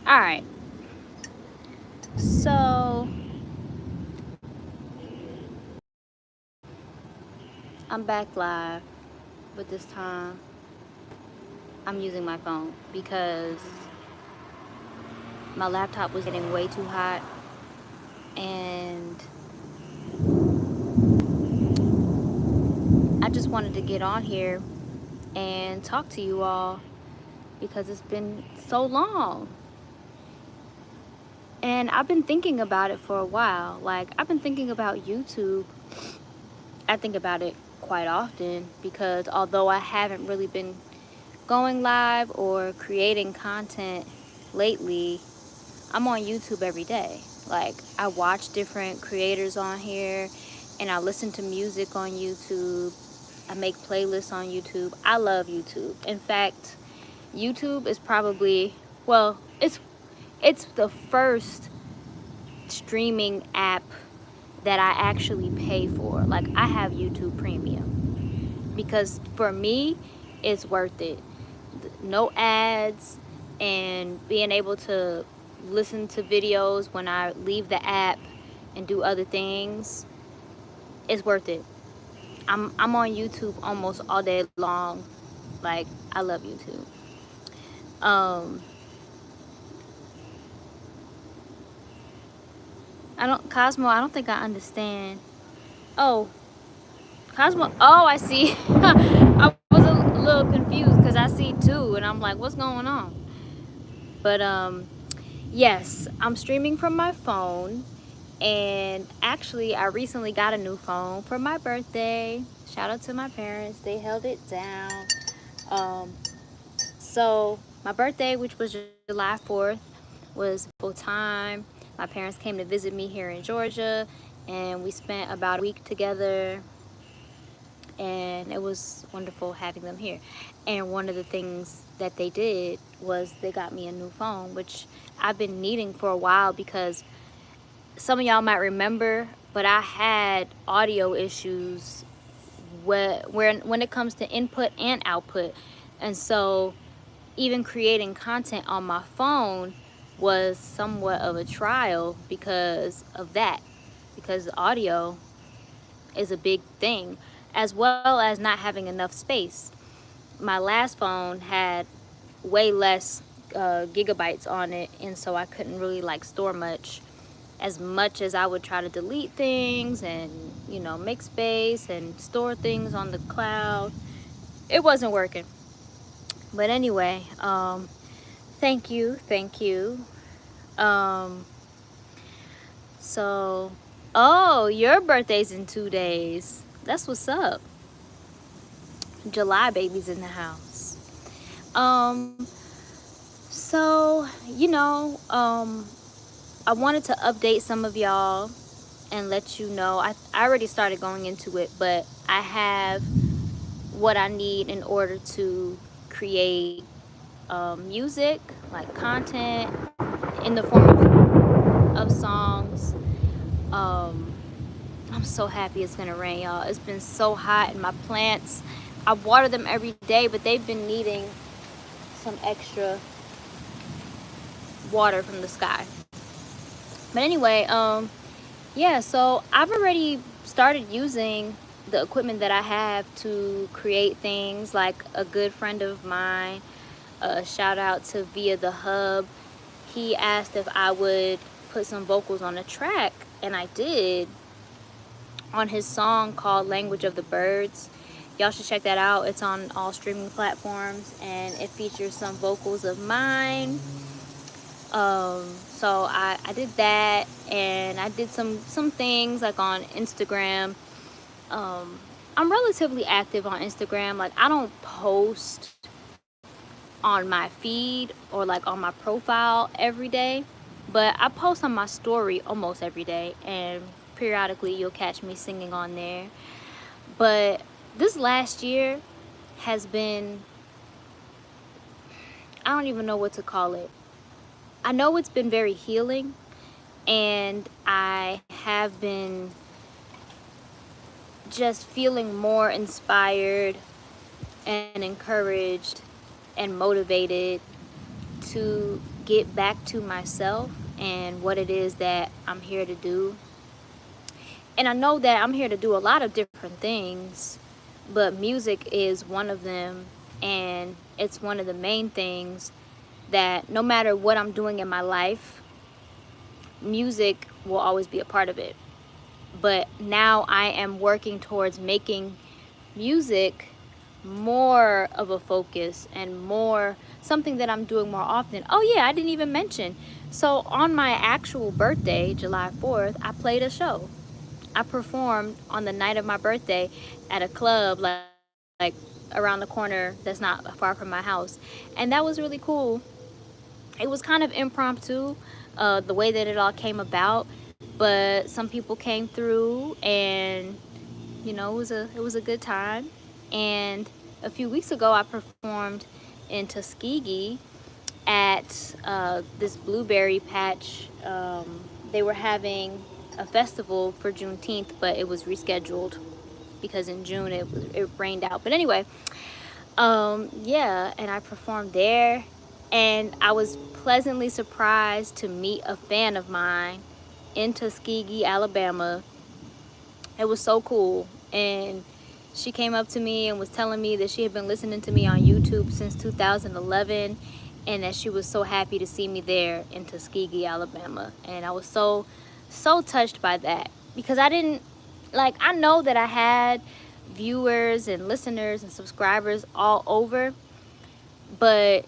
All right. So I'm back live, but this time I'm using my phone because my laptop was getting way too hot, and I just wanted to get on here and talk to you all because it's been so long. And I've been thinking about it for a while. Like, I've been thinking about YouTube. I think about it quite often because although I haven't really been going live or creating content lately, I'm on YouTube every day. Like, I watch different creators on here and I listen to music on YouTube. I make playlists on YouTube. I love YouTube. In fact, YouTube is probably, well, it's the first streaming app that I actually pay for. Like, I have YouTube Premium because for me, it's worth it. No ads, and being able to listen to videos when I leave the app and do other things is worth it. I'm on YouTube almost all day long. Like, I love YouTube. Um I don't Cosmo, I don't think I understand. Oh, Cosmo. Oh, I see. I was a little confused because I see two, and I'm like, what's going on? But yes, I'm streaming from my phone, and actually, I recently got a new phone for my birthday. Shout out to my parents; they held it down. Um, so my birthday, which was July 4th, was full time. My parents came to visit me here in Georgia, and we spent about a week together, and it was wonderful having them here. And one of the things that they did was they got me a new phone, which I've been needing for a while because some of y'all might remember, but I had audio issues when it comes to input and output. And so even creating content on my phone was somewhat of a trial because of that, because audio is a big thing, as well as not having enough space. My last phone had way less gigabytes on it, and so I couldn't really like store much as I would try to delete things and, make space and store things on the cloud. It wasn't working. But anyway, thank you. Um, so, oh, your birthday's in 2 days. That's what's up. July baby's in the house. Um, so, I wanted to update some of y'all and let you know. I already started going into it, but I have what I need in order to create music, like content in the form of songs. Um, I'm so happy it's gonna rain, y'all. It's been so hot, and my plants, I water them every day, but they've been needing some extra water from the sky. But anyway, yeah, so I've already started using the equipment that I have to create things. Like a good friend of mine, shout out to Via the Hub, he asked if I would put some vocals on a track, and I did, on his song called Language of the Birds. Y'all should check that out. It's on all streaming platforms, and it features some vocals of mine. So I did that, and I did some things like on Instagram. I'm relatively active on Instagram. Like, I don't post on my feed or like on my profile every day, but I post on my story almost every day, and periodically you'll catch me singing on there. But this last year has been, I don't even know what to call it. I know it's been very healing, and I have been just feeling more inspired and encouraged and motivated to get back to myself and what it is that I'm here to do. And I know that I'm here to do a lot of different things, but music is one of them. And it's one of the main things that no matter what I'm doing in my life, music will always be a part of it. But now I am working towards making music more of a focus and more something that I'm doing more often. Oh yeah, I didn't even mention. So on my actual birthday, July 4th, I played a show. I performed on the night of my birthday at a club like around the corner that's not far from my house. And that was really cool. It was kind of impromptu, the way that it all came about, but some people came through, and it was a good time. And a few weeks ago I performed in Tuskegee at this blueberry patch. They were having a festival for Juneteenth, but it was rescheduled because in June it rained out. But anyway, yeah, and I performed there, and I was pleasantly surprised to meet a fan of mine in Tuskegee, Alabama. It was so cool. And she came up to me and was telling me that she had been listening to me on YouTube since 2011, and that she was so happy to see me there in Tuskegee, Alabama. And I was so touched by that, because I know that I had viewers and listeners and subscribers all over, but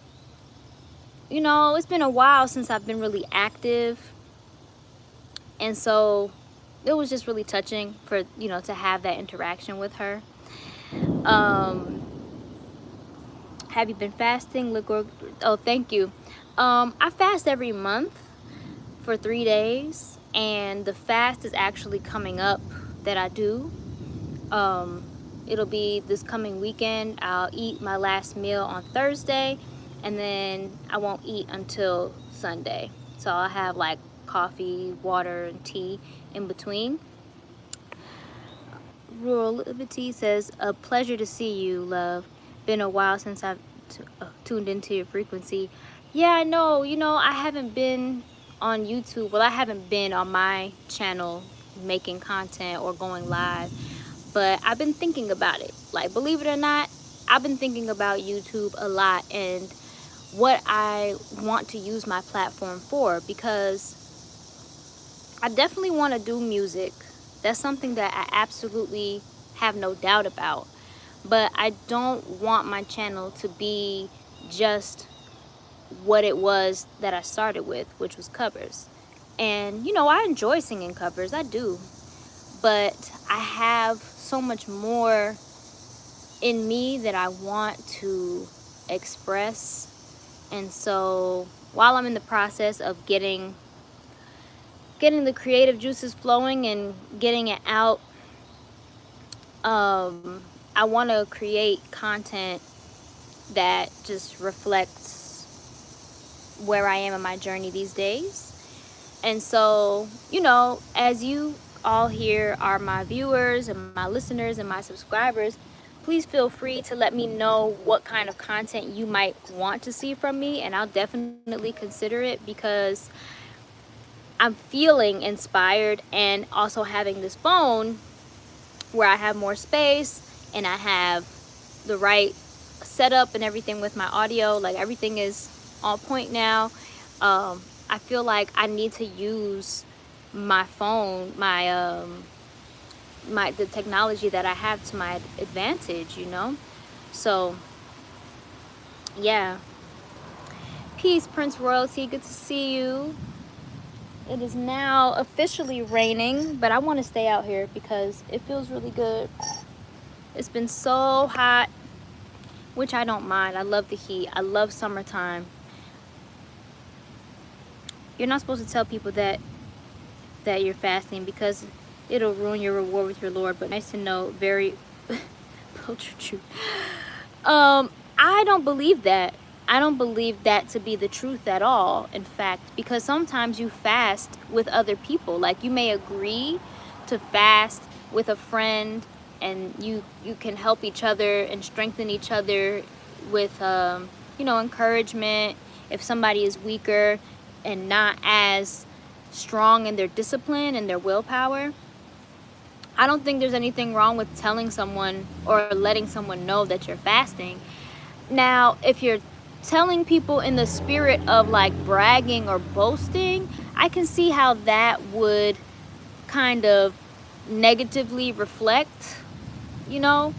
it's been a while since I've been really active. And so it was just really touching for to have that interaction with her. Have you been fasting? Oh, thank you. I fast every month for 3 days, and the fast is actually coming up that I do. It'll be this coming weekend. I'll eat my last meal on Thursday, and then I won't eat until Sunday. So I'll have like coffee, water, and tea in between. Rural Liberty says, a pleasure to see you, love. Been a while since I've tuned into your frequency. Yeah, I know. I haven't been on YouTube. Well, I haven't been on my channel making content or going live, but I've been thinking about it. Like, believe it or not, I've been thinking about YouTube a lot and what I want to use my platform for, because I definitely want to do music. That's something that I absolutely have no doubt about. But I don't want my channel to be just what it was that I started with, which was covers. And I enjoy singing covers, I do. But I have so much more in me that I want to express. And so while I'm in the process of getting the creative juices flowing and getting it out, I want to create content that just reflects where I am in my journey these days. And so, as you all here are my viewers and my listeners and my subscribers, please feel free to let me know what kind of content you might want to see from me, and I'll definitely consider it, because I'm feeling inspired, and also having this phone where I have more space and I have the right setup and everything with my audio, like everything is on point now. I feel like I need to use my phone, the technology that I have to my advantage, So yeah. Peace, Prince Royalty, good to see you. It is now officially raining, but I want to stay out here because it feels really good. It's been so hot, which I don't mind. I love the heat. I love summertime. You're not supposed to tell people that you're fasting, because it'll ruin your reward with your Lord. But nice to know. Very true. I don't believe that. I don't believe that to be the truth at all, in fact, because sometimes you fast with other people. Like, you may agree to fast with a friend, and you can help each other and strengthen each other with encouragement if somebody is weaker and not as strong in their discipline and their willpower, I don't think there's anything wrong with telling someone or letting someone know that you're fasting. Now, if you're telling people in the spirit of like bragging or boasting, I can see how that would kind of negatively reflect, you know,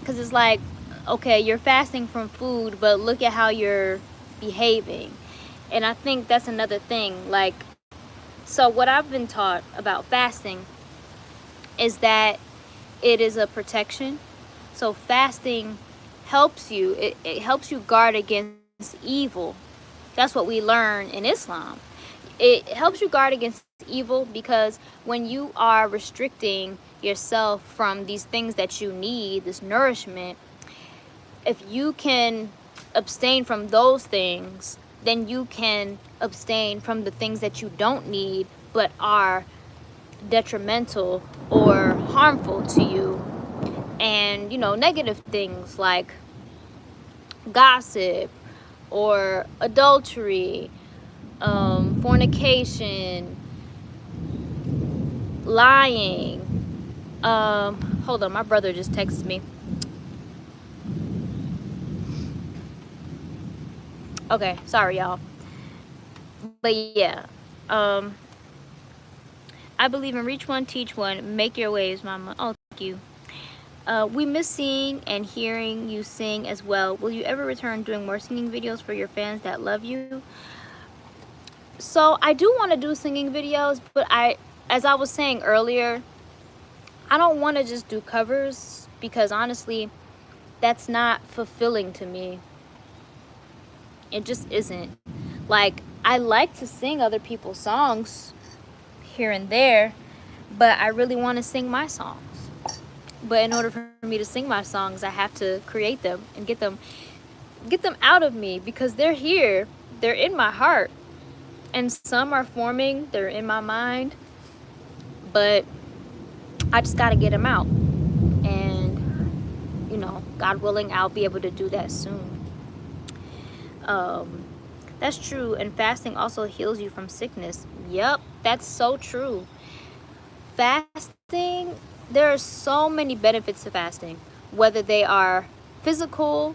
because it's like, okay, you're fasting from food, but look at how you're behaving. And I think that's another thing. Like, so what I've been taught about fasting is that it is a protection. So fasting helps you, it helps you guard against evil. That's what we learn in Islam. It helps you guard against evil, because when you are restricting yourself from these things that you need, this nourishment, if you can abstain from those things, then you can abstain from the things that you don't need but are detrimental or harmful to you. And, you know, negative things like gossip or adultery, fornication, lying. Hold on, my brother just texted me. Okay, sorry y'all. But yeah, I believe in reach one, teach one, make your waves, mama. Oh, thank you. We miss seeing and hearing you sing as well. Will you ever return doing more singing videos for your fans that love you? So I do want to do singing videos, but as I was saying earlier, I don't want to just do covers, because honestly, that's not fulfilling to me. It just isn't. Like, I like to sing other people's songs here and there, but I really want to sing my songs. But in order for me to sing my songs, I have to create them and get them out of me, because they're here, they're in my heart, and some are forming, they're in my mind, but I just got to get them out. And, you know, God willing, I'll be able to do that soon. That's true. And fasting also heals you from sickness. Yep, that's so true. Fasting, there are so many benefits to fasting, whether they are physical,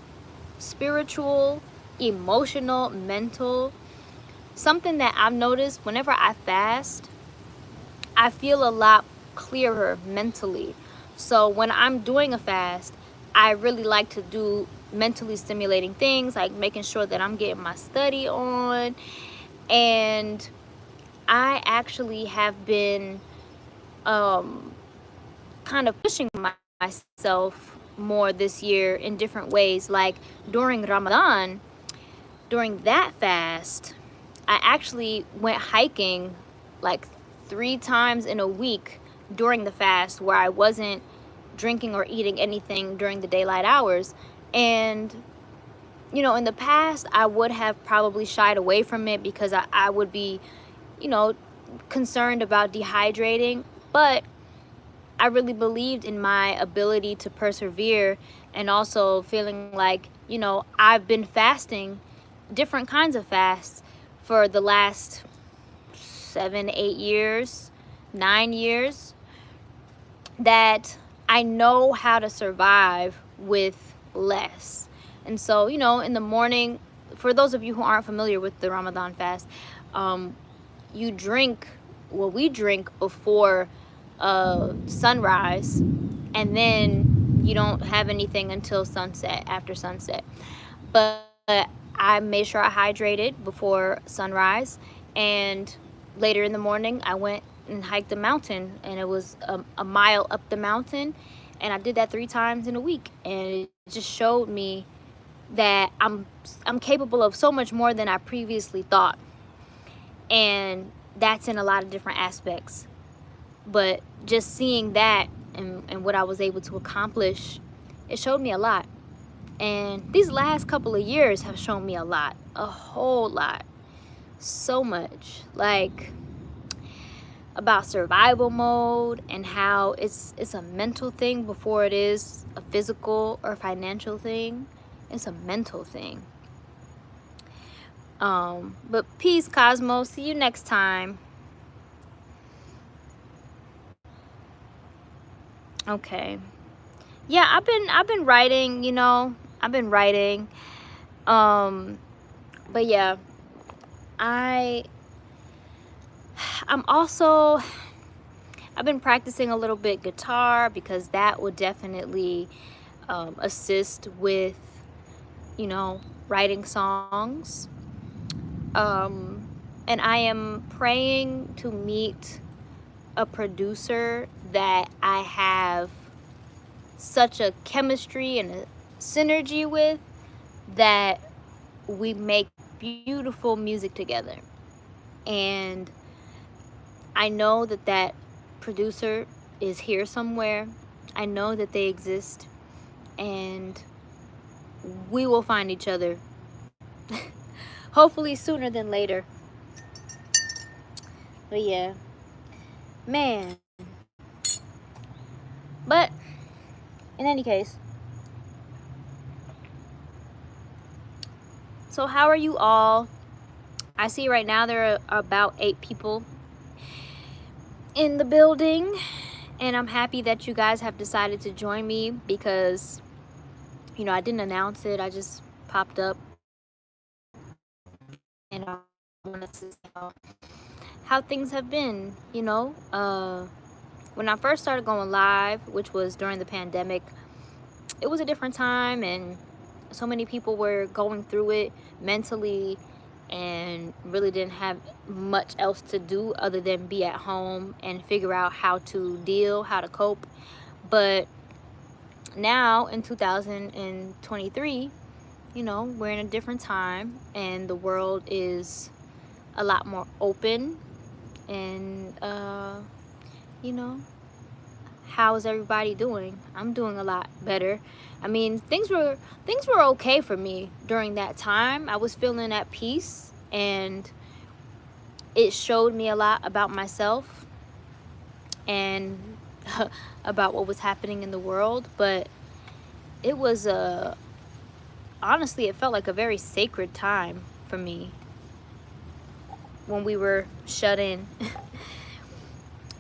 spiritual, emotional, mental. Something that I've noticed, whenever I fast, I feel a lot clearer mentally. So when I'm doing a fast, I really like to do mentally stimulating things, like making sure that I'm getting my study on. And I actually have been kind of pushing myself more this year in different ways. Like during Ramadan, during that fast, I actually went hiking like 3 times in a week during the fast, where I wasn't drinking or eating anything during the daylight hours. And, you know, in the past, I would have probably shied away from it, because I would be, you know, concerned about dehydrating. But I really believed in my ability to persevere, and also feeling like, you know, I've been fasting different kinds of fasts for the last 7, 8 years, 9 years, that I know how to survive with less. And so, you know, in the morning, for those of you who aren't familiar with the Ramadan fast, you drink, well, we drink before sunrise, and then you don't have anything until sunset, after sunset. But I made sure I hydrated before sunrise, and later in the morning I went and hiked the mountain, and it was a mile up the mountain, and I did that 3 times in a week. And it just showed me that I'm capable of so much more than I previously thought. And that's in a lot of different aspects. But just seeing that and what I was able to accomplish, it showed me a lot. And these last couple of years have shown me a lot, a whole lot, so much, like about survival mode, and how it's a mental thing before it is a physical or financial thing. It's a mental thing. But peace, Cosmos. See you next time. Okay. Yeah, I've been writing, you know. I've been writing. But yeah, I'm also, I've been practicing a little bit guitar because that would definitely assist with, you know, writing songs. And I am praying to meet a producer that I have such a chemistry and a synergy with, that we make beautiful music together. And I know that that producer is here somewhere. I know that they exist, and we will find each other hopefully sooner than later. But yeah, man. But in any case, so how are you all? I see right now there are about 8 people in the building, and I'm happy that you guys have decided to join me because, you know, I didn't announce it. I just popped up, and I wanted to see how things have been, you know. When I first started going live, which was during the pandemic, it was a different time, and so many people were going through it mentally and really didn't have much else to do other than be at home and figure out how to deal, how to cope. But now in 2023, you know, we're in a different time, and the world is a lot more open. And you know, how is everybody doing? I'm doing a lot better. I mean, things were okay for me during that time. I was feeling at peace, and it showed me a lot about myself and about what was happening in the world. But it was honestly, it felt like a very sacred time for me when we were shut in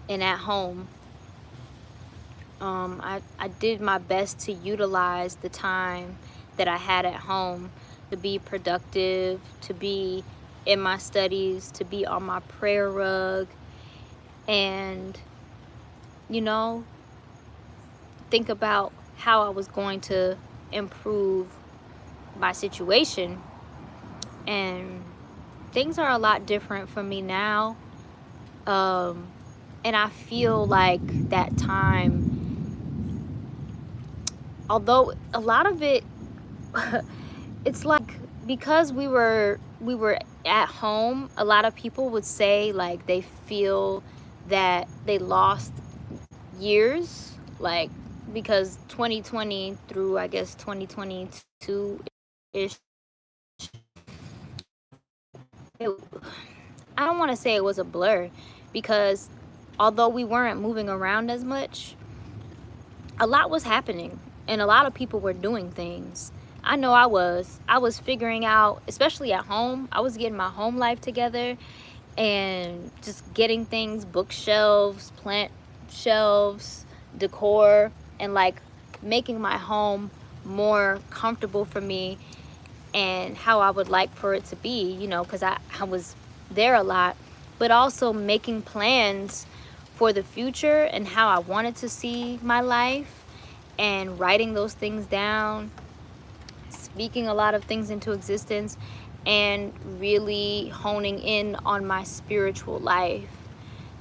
and at home. I did my best to utilize the time that I had at home to be productive, to be in my studies, to be on my prayer rug, and, you know, think about how I was going to improve my situation. And things are a lot different for me now. And I feel like that time, although a lot of it, it's like, because we were at home, a lot of people would say like they feel that they lost years, like, because 2020 through, I guess, 2022 ish, I don't want to say it was a blur, because although we weren't moving around as much, a lot was happening and a lot of people were doing things. I know I was figuring out, especially at home, I was getting my home life together and just getting things, bookshelves, plant shelves, decor, and like making my home more comfortable for me and how I would like for it to be, you know, because I was there a lot, but also making plans for the future and how I wanted to see my life, and writing those things down, speaking a lot of things into existence, and really honing in on my spiritual life.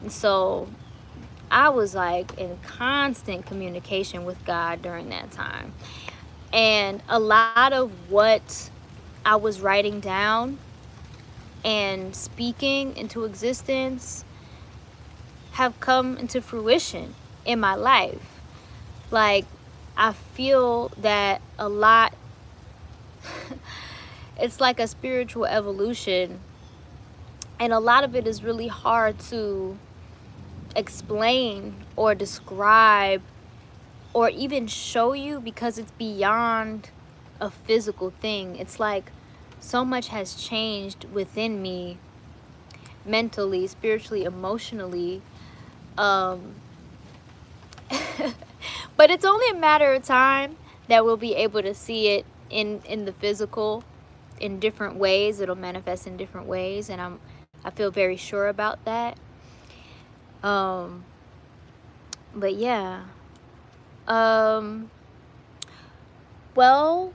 And so I was like in constant communication with God during that time. And a lot of what I was writing down and speaking into existence have come into fruition in my life. Like, I feel that a lot, it's like a spiritual evolution, and a lot of it is really hard to explain or describe or even show you, because it's beyond a physical thing. It's like so much has changed within me, mentally, spiritually, emotionally. Um, but it's only a matter of time that we'll be able to see it in the physical in different ways. It'll manifest in different ways, and I feel very sure about that. But yeah. Well,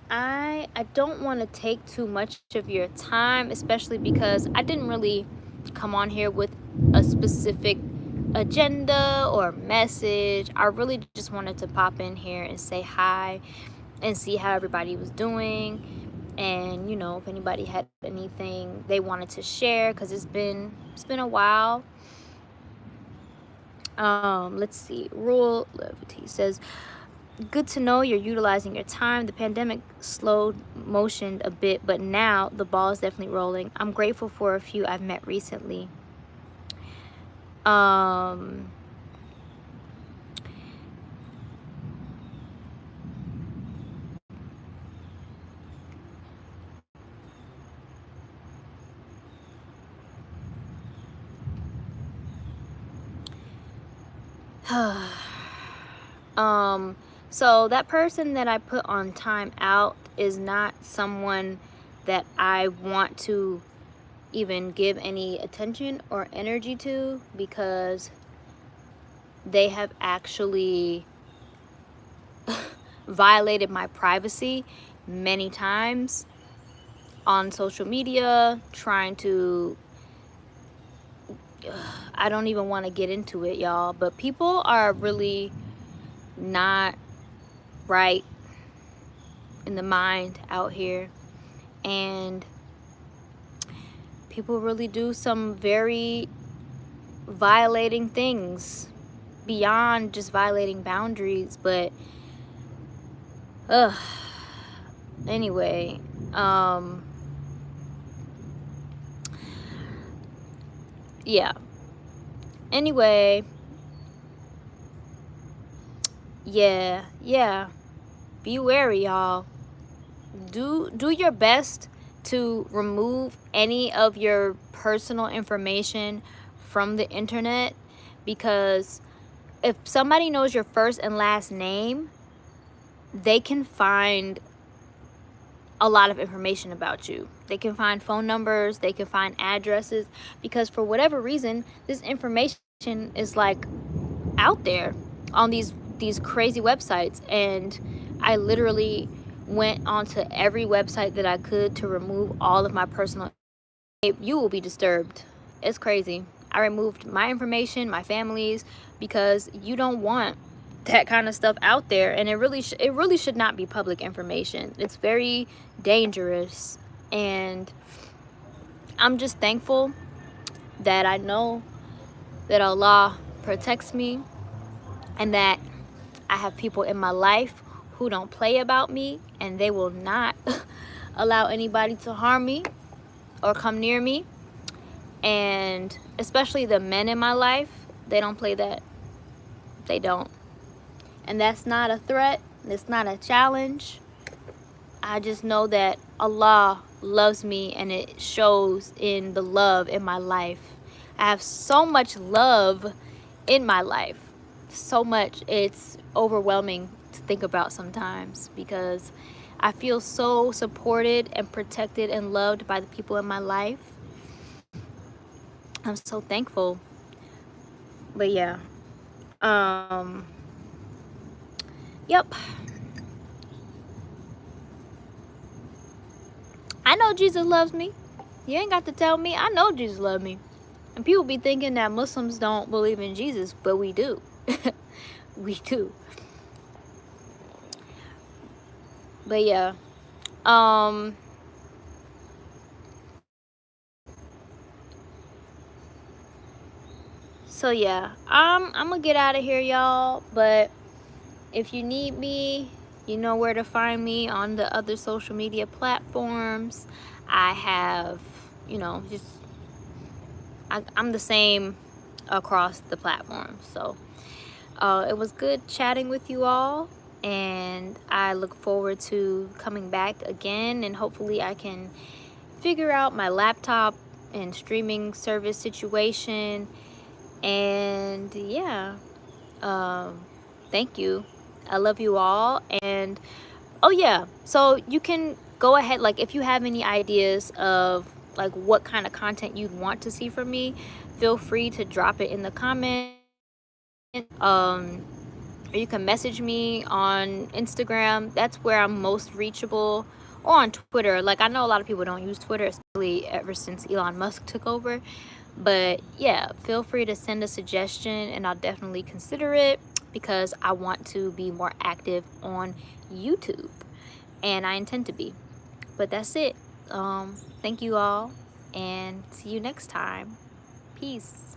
I don't want to take too much of your time, especially because I didn't really come on here with a specific agenda or message. I really just wanted to pop in here and say hi and see how everybody was doing, and you know, if anybody had anything they wanted to share, because it's been a while. Let's see. Rule Levity says, good to know you're utilizing your time. The pandemic slowed motion a bit, but now the ball is definitely rolling. I'm grateful for a few I've met recently. So that person that I put on time out is not someone that I want to even give any attention or energy to, because they have actually violated my privacy many times on social media, trying to, I don't even want to get into it, y'all, but people are really not right in the mind out here, and people really do some very violating things beyond just violating boundaries. But anyway, yeah, anyway, yeah, be wary, y'all. Do your best to remove any of your personal information from the internet, because if somebody knows your first and last name, they can find a lot of information about you. They can find phone numbers, they can find addresses, because for whatever reason, this information is like out there on these crazy websites. And I literally went onto every website that I could to remove all of my personal. You will be disturbed. It's crazy. I removed my information, my family's, because you don't want that kind of stuff out there, and it really should not be public information. It's very dangerous, and I'm just thankful that I know that Allah protects me, and that I have people in my life who don't play about me, and they will not allow anybody to harm me or come near me. And especially the men in my life, they don't play that. They don't. And that's not a threat. It's not a challenge. I just know that Allah loves me, and it shows in the love in my life. I have so much love in my life. So much. It's overwhelming to think about sometimes, because I feel so supported and protected and loved by the people in my life. I'm so thankful. But yeah. Yep. I know Jesus loves me. You ain't got to tell me. I know Jesus loves me. And people be thinking that Muslims don't believe in Jesus, but we do. We do. But yeah. So yeah, I'm gonna get out of here, y'all. But if you need me, you know where to find me on the other social media platforms. I have, you know, just I'm the same across the platforms. So it was good chatting with you all. and I look forward to coming back again, and hopefully I can figure out my laptop and streaming service situation. And yeah, thank you. I love you all. And oh yeah, so you can go ahead, like if you have any ideas of like what kind of content you'd want to see from me, feel free to drop it in the comments. Or you can message me on Instagram. That's where I'm most reachable. Or on Twitter. Like, I know a lot of people don't use Twitter, especially ever since Elon Musk took over. But yeah, feel free to send a suggestion and I'll definitely consider it, because I want to be more active on YouTube, and I intend to be. But that's it. Thank you all, and see you next time. Peace.